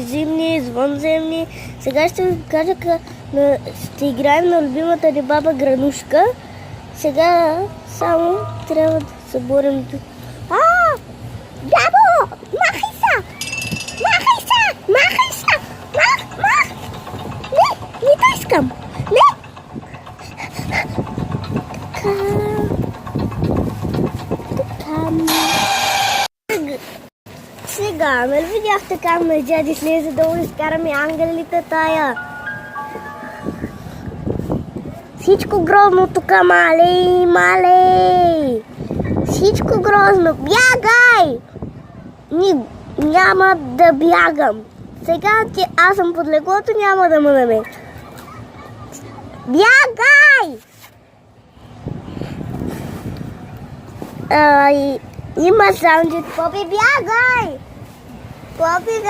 зимни, извънземни. Сега ще ви кажа, ще играем на любимата ни баба Гранушка. Сега само трябва да се борим. Бабо! Махай са! Махай са! Махай са! Мах! Не то искам! Не! Сега, нали видяхте как на дяди слезе долу и изкараме ангелите тая? Всичко грозно тук, малей! Всичко грозно! Бягай! Няма да бягам. Сега аз съм под леглото, няма да ме намериш. Бягай! Има саундчет. Попи, бягай! Попи,